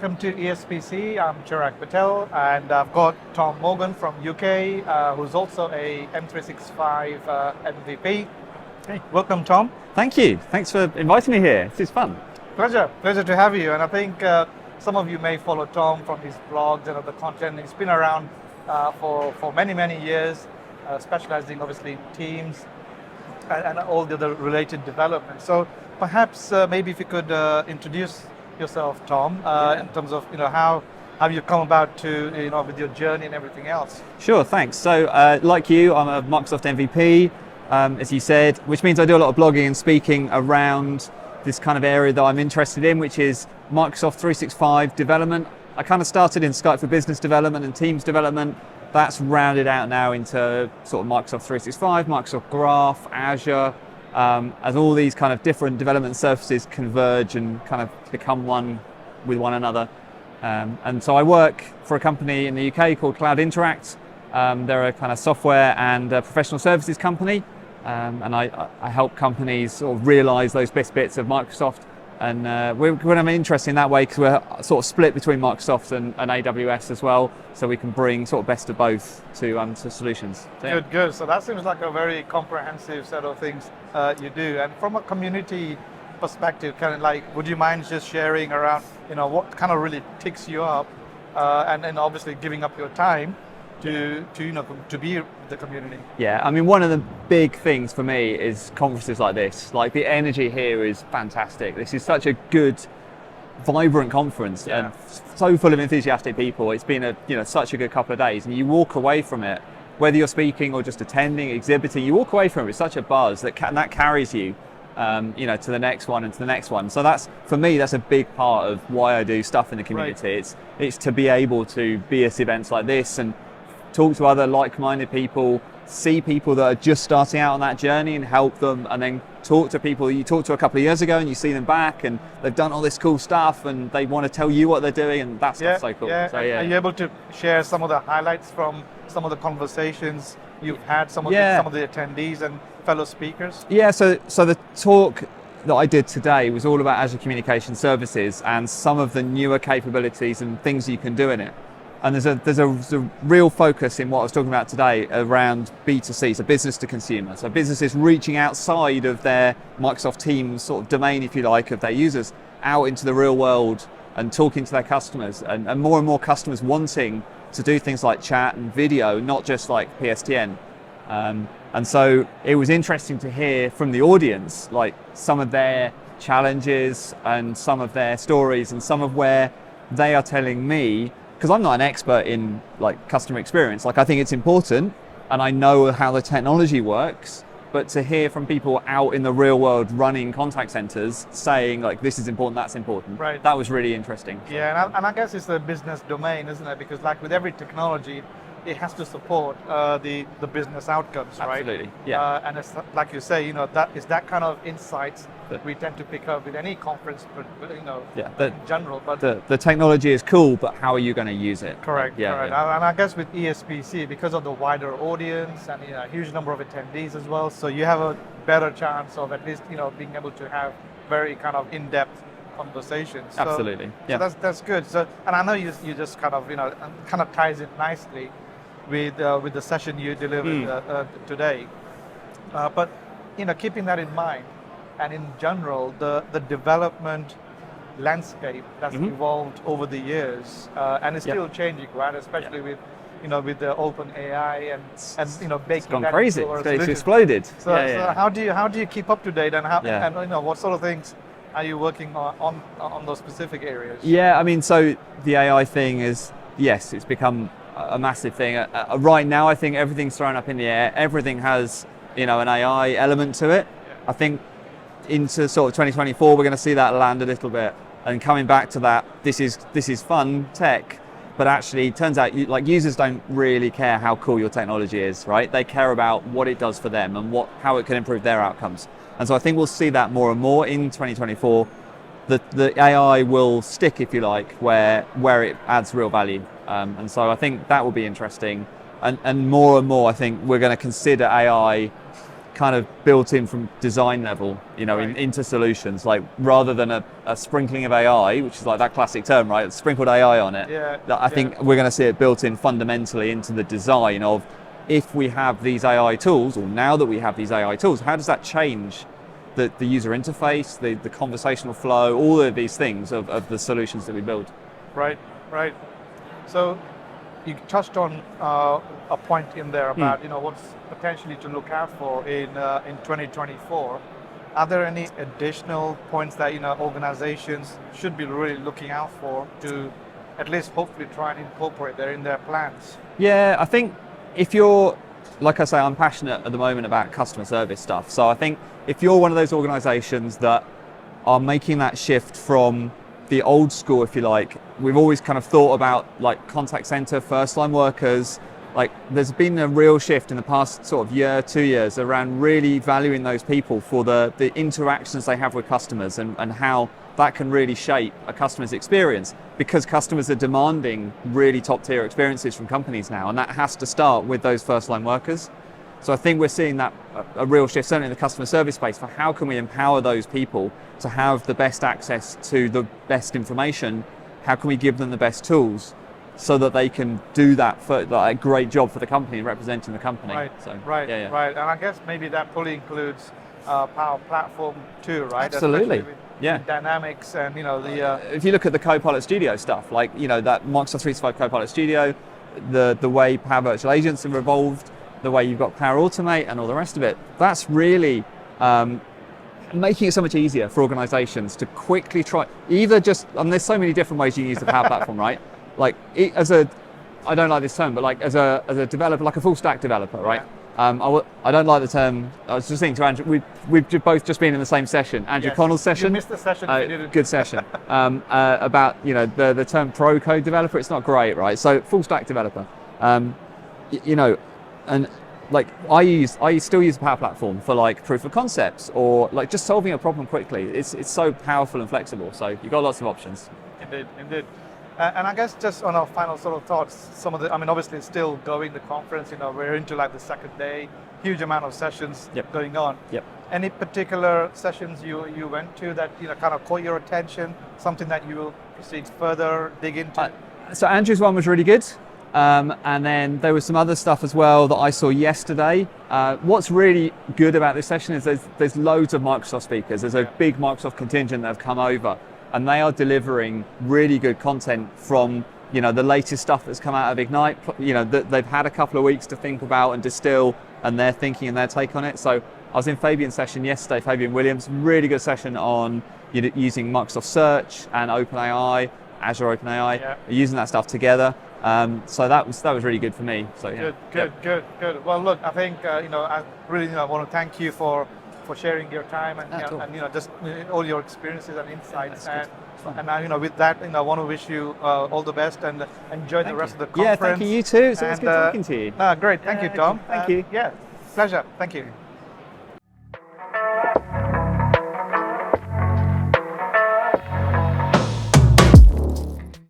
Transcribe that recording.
welcome to ESPC. I'm CHIRAG PATEL, and I've got Tom Morgan from UK, who's also a M365 MVP. Hey. Welcome, Tom. Thank you. Thanks for inviting me here. This is fun. Pleasure to have you. And I think some of you may follow Tom from his blogs and other content. He's been around for many years, specializing obviously in Teams and all the other related developments. So perhaps maybe if you could introduce yourself, Tom, in terms of how you come about to with your journey and everything else. Sure, thanks. So like you, I'm a Microsoft MVP, as you said, which means I do a lot of blogging and speaking around this kind of area that I'm interested in, which is Microsoft 365 development. I kind of started in Skype for Business development and Teams development. That's rounded out now into sort of Microsoft 365, Microsoft Graph, Azure, as all these kind of different development surfaces converge and kind of become one with one another. And so I work for a company in the UK called Cloud Interact. They're a kind of software and professional services company. And I help companies sort of realize those best bits of Microsoft. And we're kind of interesting in that way because we're sort of split between Microsoft and AWS as well. So we can bring sort of best of both to solutions. So, yeah. Good. So that seems like a very comprehensive set of things you do. And from a community perspective, kind of like, would you mind just sharing around, what kind of really ticks you up, and obviously giving up your time to be the community? Yeah, I mean, one of the big things for me is conferences like this. Like, the energy here is fantastic. This is such a good, vibrant conference, and so full of enthusiastic people. It's been such a good couple of days, and you walk away from it, whether you're speaking or just attending, exhibiting, you walk away from it with such a buzz that carries you, to the next one and to the next one. So that's, for me, that's a big part of why I do stuff in the community. Right. It's to be able to be at events like this and talk to other like-minded people, see people that are just starting out on that journey and help them, and then talk to people you talked to a couple of years ago and you see them back and they've done all this cool stuff and they want to tell you what they're doing, and that's so cool. Yeah. So, Are you able to share some of the highlights from some of the conversations you've had, some of the attendees and fellow speakers? Yeah, so the talk that I did today was all about Azure Communication Services and some of the newer capabilities and things you can do in it. And there's a real focus in what I was talking about today around B2C, so business to consumer. So businesses reaching outside of their Microsoft Teams sort of domain, if you like, of their users, out into the real world and talking to their customers, and more customers wanting to do things like chat and video, not just like PSTN. And so it was interesting to hear from the audience, like some of their challenges and some of their stories and some of where they are telling me, because I'm not an expert in like customer experience. Like, I think it's important and I know how the technology works, but to hear from people out in the real world running contact centers saying like, this is important, that's important. Right. That was really interesting. Yeah, and I guess it's the business domain, isn't it? Because like with every technology, it has to support the business outcomes, right? Absolutely, yeah. And it's like you say, that is that kind of insights that we tend to pick up with any conference, but in general. But the technology is cool, but how are you going to use it? Correct. Yeah, correct. Yeah. And I guess with ESPC, because of the wider audience and a huge number of attendees as well, so you have a better chance of at least being able to have very kind of in-depth conversations. So, absolutely. Yeah. So that's good. So, and I know you just kind of ties it nicely with the session you delivered today. But keeping that in mind, and in general, the development landscape that's evolved over the years, and it's still changing, right? Especially with the open AI and baking. It's gone crazy. It's exploded. So how do you keep up to date, and what sort of things are you working on those specific areas? Yeah, I mean, so the AI thing is, yes, it's become a massive thing. Right now, I think everything's thrown up in the air. Everything has, an AI element to it. I think into sort of 2024, we're going to see that land a little bit. And coming back to that, this is fun tech, but actually it turns out users don't really care how cool your technology is, right? They care about what it does for them and how it can improve their outcomes. And so I think we'll see that more and more in 2024. The AI will stick, if you like, where it adds real value. And so I think that will be interesting. And more I think we're going to consider AI kind of built in from design level, you know, into solutions, like rather than a sprinkling of AI, which is like that classic term, right? Sprinkled AI on it. I think we're going to see it built in fundamentally into the design of, if we have these AI tools, or now that we have these AI tools, how does that change the user interface, the conversational flow, all of these things of the solutions that we build? Right. So you touched on a point in there about what's potentially to look out for in 2024. Are there any additional points that organizations should be really looking out for to at least hopefully try and incorporate that in their plans? Yeah, I think if you're, like I say, I'm passionate at the moment about customer service stuff. So I think if you're one of those organizations that are making that shift from the old school, if you like, we've always kind of thought about like contact center, first line workers, like there's been a real shift in the past sort of year, 2 years around really valuing those people for the interactions they have with customers and how that can really shape a customer's experience, because customers are demanding really top tier experiences from companies now, and that has to start with those first line workers. So I think we're seeing that a real shift, certainly in the customer service space, for how can we empower those people to have the best access to the best information, how can we give them the best tools so that they can do that for like, a great job for the company and representing the company. Right. And I guess maybe that fully includes Power Platform too, right? Absolutely. Dynamics and the if you look at the Copilot Studio stuff, like that Microsoft 365 Copilot Studio, the way Power Virtual Agents have evolved, the way you've got Power Automate and all the rest of it, that's really making it so much easier for organizations to quickly try, either just, there's so many different ways you can use the Power Platform, right? Like I don't like this term, but like as a developer, like a full stack developer, right? I don't like the term. I was just thinking to Andrew, we've both just been in the same session, Andrew Connell's session. You missed the session. Good session. About the term pro code developer. It's not great, right? So full stack developer. And like I still use the Power Platform for like proof of concepts or like just solving a problem quickly. It's so powerful and flexible. So you've got lots of options. Indeed. And I guess just on our final sort of thoughts, obviously it's still going, the conference, we're into like the second day, huge amount of sessions going on. Any particular sessions you went to that, kind of caught your attention, something that you will proceed further, dig into? So Andrew's one was really good. And then there was some other stuff as well that I saw yesterday. What's really good about this session is there's loads of Microsoft speakers. There's a big Microsoft contingent that have come over, and they are delivering really good content from the latest stuff that's come out of Ignite. That they've had a couple of weeks to think about and distill, and their thinking and their take on it. So I was in Fabian's session yesterday, Fabian Williams, really good session on using Microsoft Search and OpenAI, Azure OpenAI, using that stuff together. So that was really good for me. So Good. Well, look, I think I really want to thank you for sharing your time and just all your experiences and insights. And with that, I want to wish you all the best and enjoy the rest of the conference. Yeah, thank you. You too. It's always good talking to you. Great. Thank you, Tom. Thank you. Pleasure. Thank you.